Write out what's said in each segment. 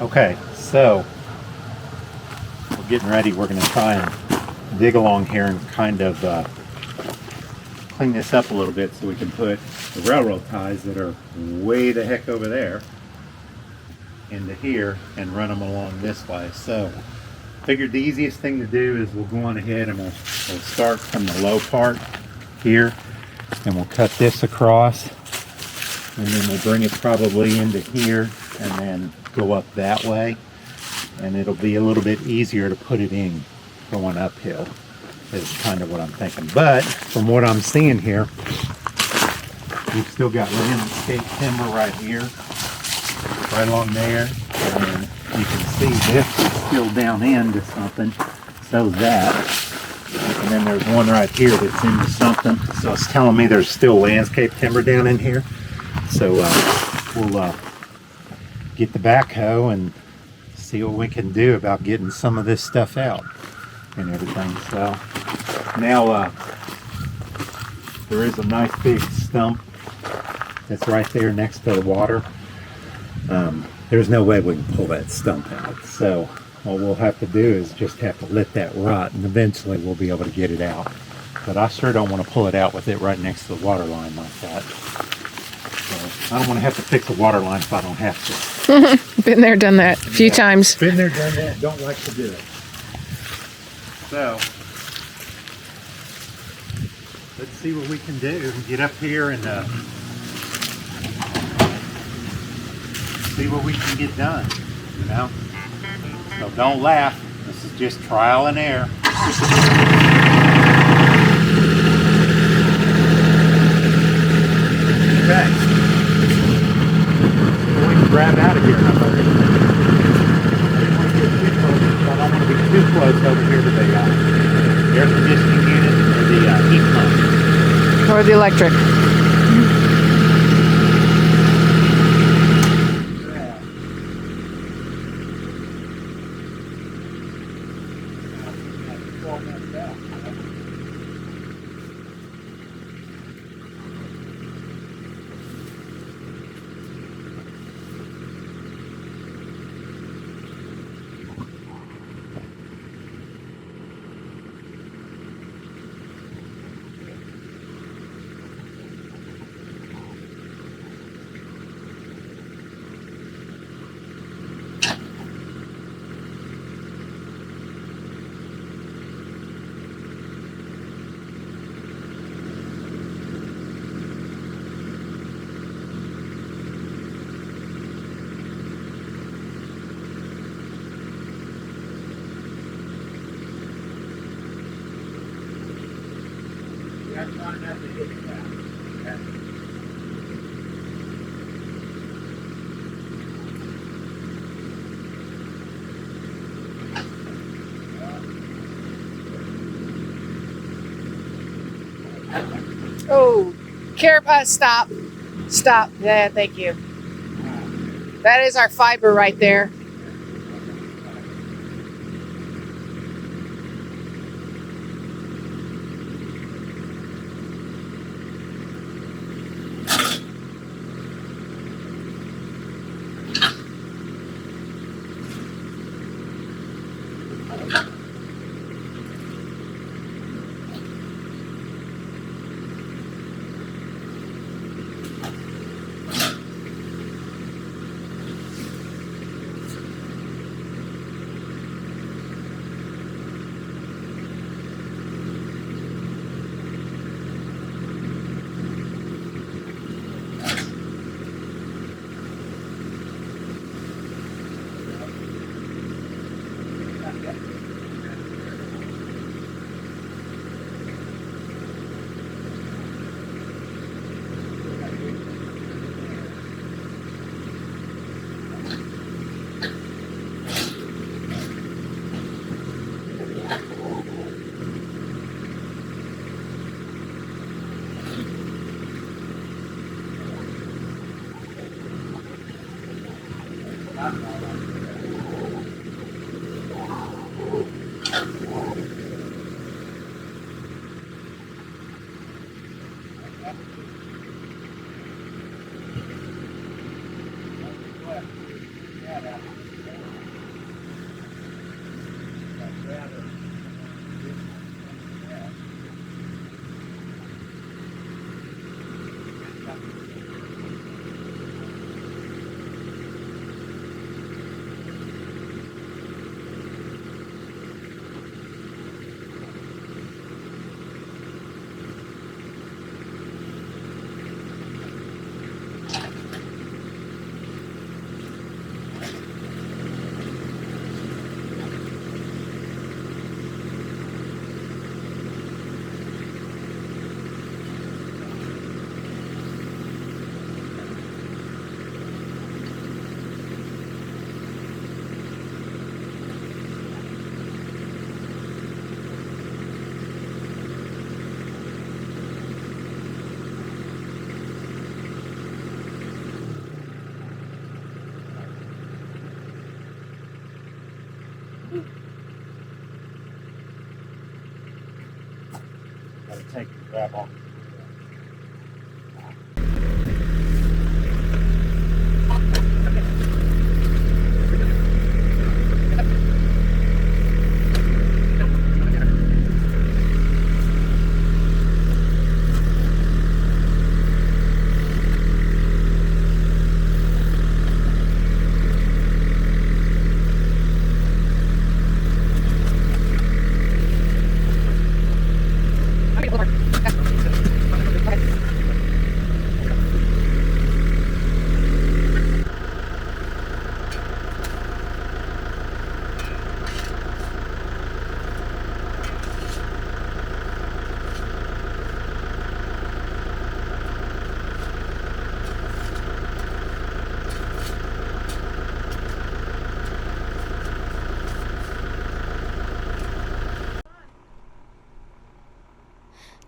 Okay, so we're getting ready. We're going to try and dig along here and kind of clean this up a little bit so we can put the railroad ties that are way the heck over there into here and run them along this way. So figured the easiest thing to do is we'll go on ahead and we'll start from the low part here, and we'll cut this across, and then we'll bring it probably into here and then go up that way, and it'll be a little bit easier to put it in going uphill is kind of what I'm thinking. But from what I'm seeing here, we've still got landscape timber right here, right along there, and you can see this is still down into something, so's that, and then there's one right here that's into something, so it's telling me there's still landscape timber down in here. So we'll get the backhoe and see what we can do about getting some of this stuff out and everything. So now there is a nice big stump that's right there next to the water. There's no way we can pull that stump out, so what we'll have to do is just have to let that rot, and eventually we'll be able to get it out. But I sure don't want to pull it out with it right next to the water line like that. So I don't want to have to fix the water line if I don't have to. Been there, done that a few times. Been there, done that. Don't like to do it. So let's see what we can do. Get up here and see what we can get done, you know? So don't laugh. This is just trial and error. Okay. So we can grab out of here. I didn't want to get too close, but I don't want to be too close over here to the air conditioning unit or the heat pump. Or the electric. That's not enough to hit it down. Oh, stop. Stop. Yeah, thank you. That is our fiber right there. Gotta take the grab on.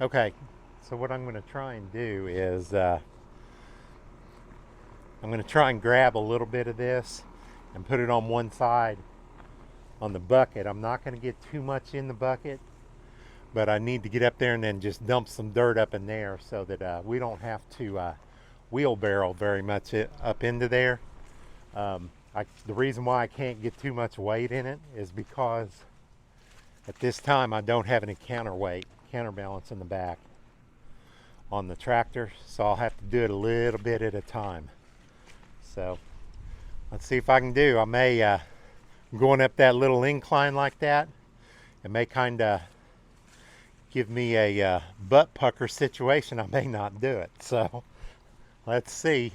Okay, so what I'm going to try and do is I'm going to try and grab a little bit of this and put it on one side on the bucket. I'm not going to get too much in the bucket, but I need to get up there and then just dump some dirt up in there so that we don't have to wheelbarrow very much up into there. The reason why I can't get too much weight in it is because at this time I don't have any counterbalance in the back on the tractor, so I'll have to do it a little bit at a time. So let's see if I can do. I may going up that little incline like that, it may kind of give me a butt pucker situation. I may not do it, so let's see.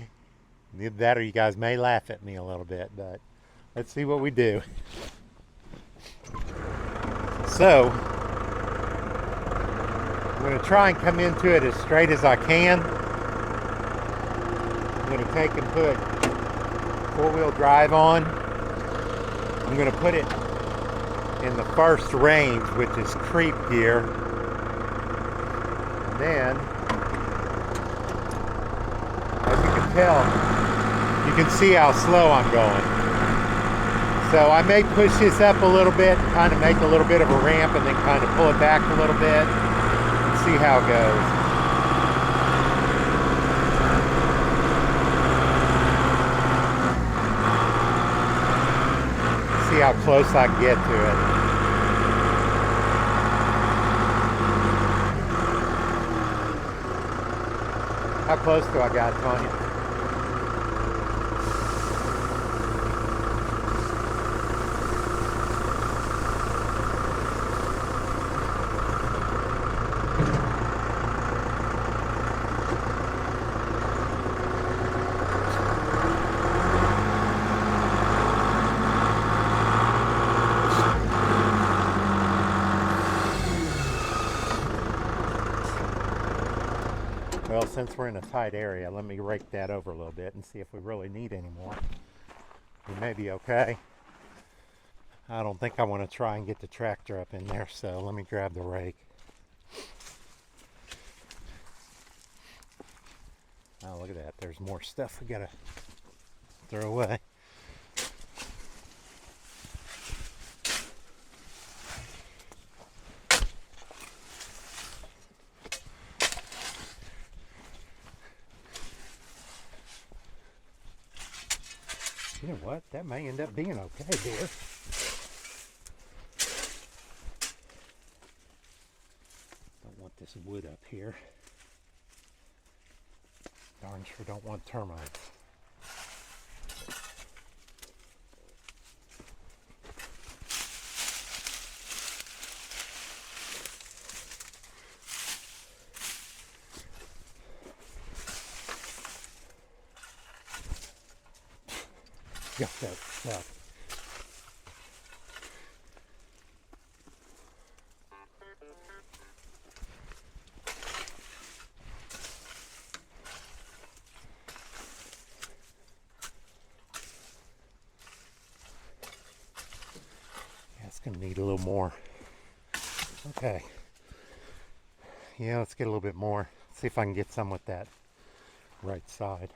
Either that or you guys may laugh at me a little bit, but let's see what we do. So I'm going to try and come into it as straight as I can. I'm going to take and put four-wheel drive on. I'm going to put it in the first range, which is creep gear. And then, as you can tell, you can see how slow I'm going. So I may push this up a little bit, kind of make a little bit of a ramp, and then kind of pull it back a little bit and see how it goes. See how close I can get to it. How close do I got, Tanya? Well, since we're in a tight area, let me rake that over a little bit and see if we really need any more. We may be okay. I don't think I want to try and get the tractor up in there, so let me grab the rake. Oh, look at that. There's more stuff we gotta throw away. You know what? That may end up being okay, dear. this wood up here. Darn sure don't want termites. Got that stuff. Yeah, it's gonna need a little more. Okay. Yeah, let's get a little bit more. See if I can get some with that right side.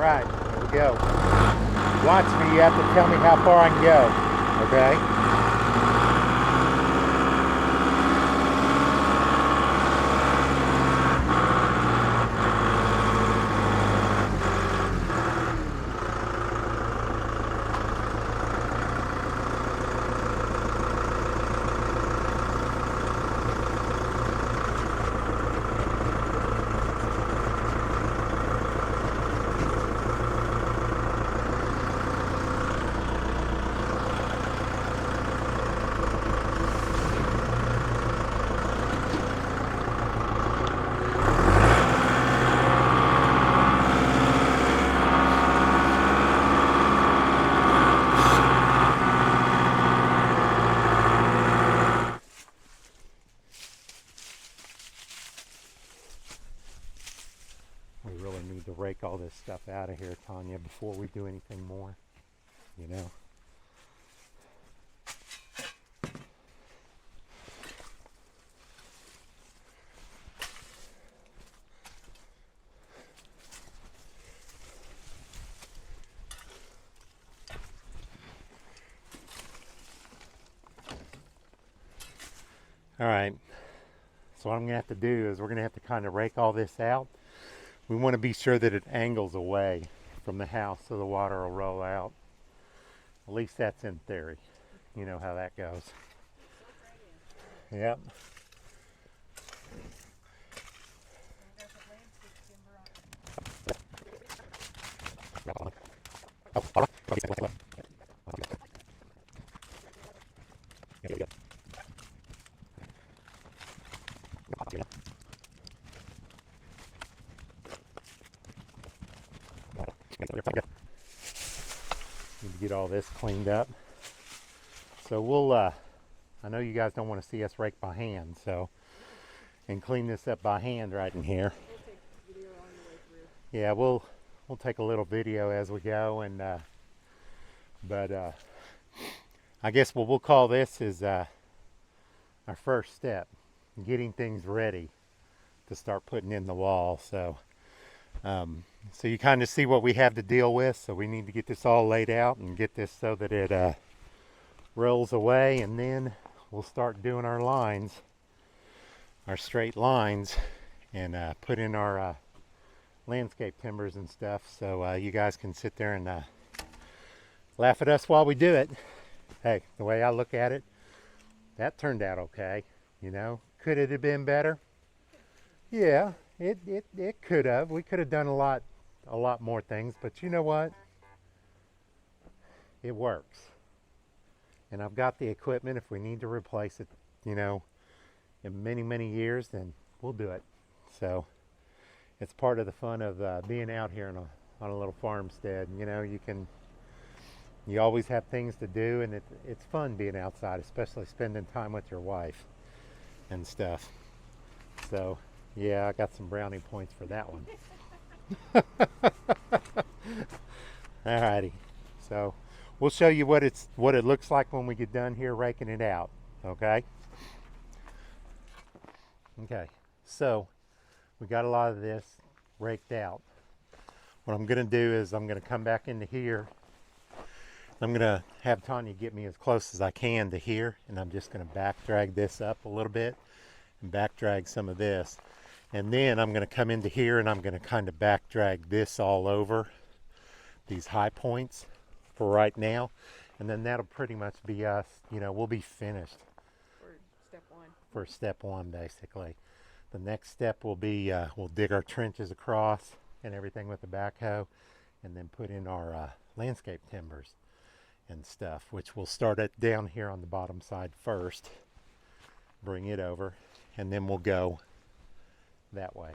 Alright, here we go. Watch me, you have to tell me how far I can go, okay? We really need to rake all this stuff out of here, Tanya, before we do anything more, you know? All right, so what I'm gonna have to do is we're gonna have to kind of rake all this out. We want to be sure that it angles away from the house so the water will roll out. At least that's in theory. You know how that goes. Yep. Need to get all this cleaned up. So we'll, I know you guys don't want to see us rake by hand, so, and clean this up by hand right in here. We'll take video on the way through. Yeah, we'll take a little video as we go, and I guess what we'll call this is our first step, getting things ready to start putting in the wall. So so you kind of see what we have to deal with. So we need to get this all laid out and get this so that it rolls away, and then we'll start doing our lines, our straight lines, and put in our landscape timbers and stuff, so you guys can sit there and laugh at us while we do it. Hey, the way I look at it, that turned out okay. You know, could it have been better? Yeah, it could have. We could have done a lot more things, but you know what? It works. And I've got the equipment. If we need to replace it, you know, in many years, then we'll do it. So it's part of the fun of being out here on a little farmstead. You know, you always have things to do, and it's fun being outside, especially spending time with your wife and stuff. So yeah, I got some brownie points for that one. Alrighty, so we'll show you what it looks like when we get done here raking it out. Okay. Okay, so we got a lot of this raked out. What I'm going to do is I'm going to come back into here. I'm going to have Tanya get me as close as I can to here, and I'm just going to back drag this up a little bit and back drag some of this. And then I'm going to come into here and I'm going to kind of back drag this all over these high points for right now. And then that'll pretty much be us, you know, we'll be finished. For step one, basically. The next step will be we'll dig our trenches across and everything with the backhoe, and then put in our landscape timbers and stuff, which we'll start it down here on the bottom side first, bring it over, and then we'll go that way,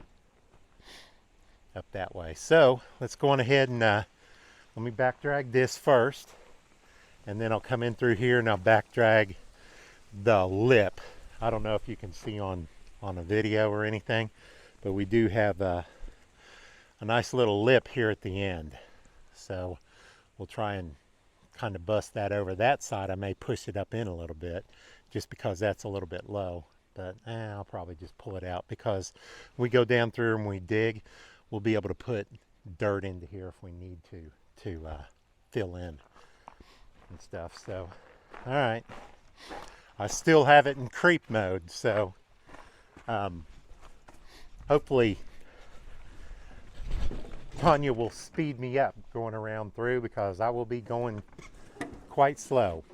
up that way. So let's go on ahead and let me back drag this first, and then I'll come in through here and I'll back drag the lip. I don't know if you can see on a video or anything, but we do have a nice little lip here at the end. So we'll try and kind of bust that over that side. I may push it up in a little bit just because that's a little bit low, but I'll probably just pull it out, because when we go down through and we dig, we'll be able to put dirt into here if we need to fill in and stuff. So, all right. I still have it in creep mode, so hopefully Tanya will speed me up going around through, because I will be going quite slow.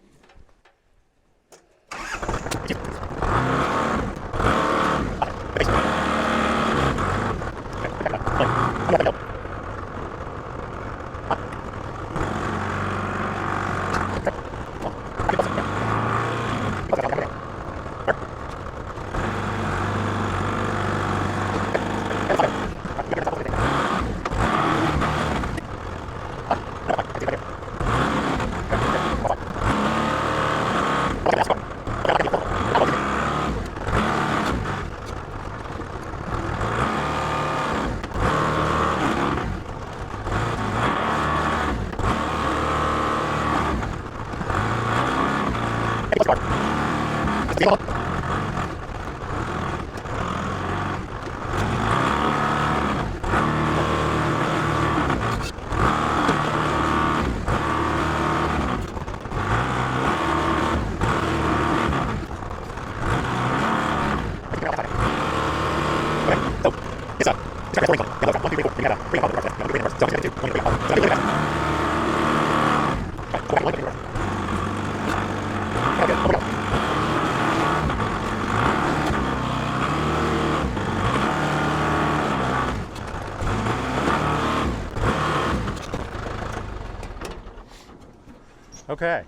Okay,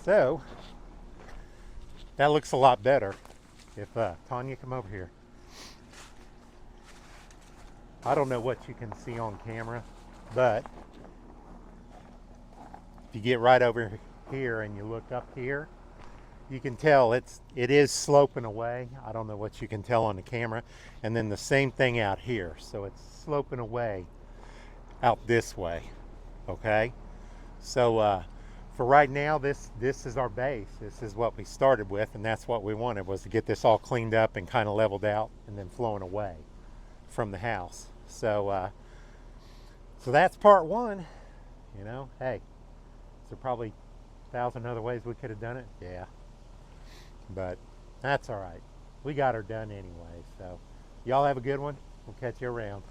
so that looks a lot better. If Tanya, come over here. I don't know what you can see on camera, but if you get right over here and you look up here, you can tell it is sloping away. I don't know what you can tell on the camera. And then the same thing out here. So it's sloping away out this way, okay? So for right now, this is our base. This is what we started with, and that's what we wanted, was to get this all cleaned up and kind of leveled out and then flowing away from the house. So so that's part one. You know, hey, there probably 1,000 other ways we could have done it. Yeah, but that's all right. We got her done anyway. So y'all have a good one. We'll catch you around.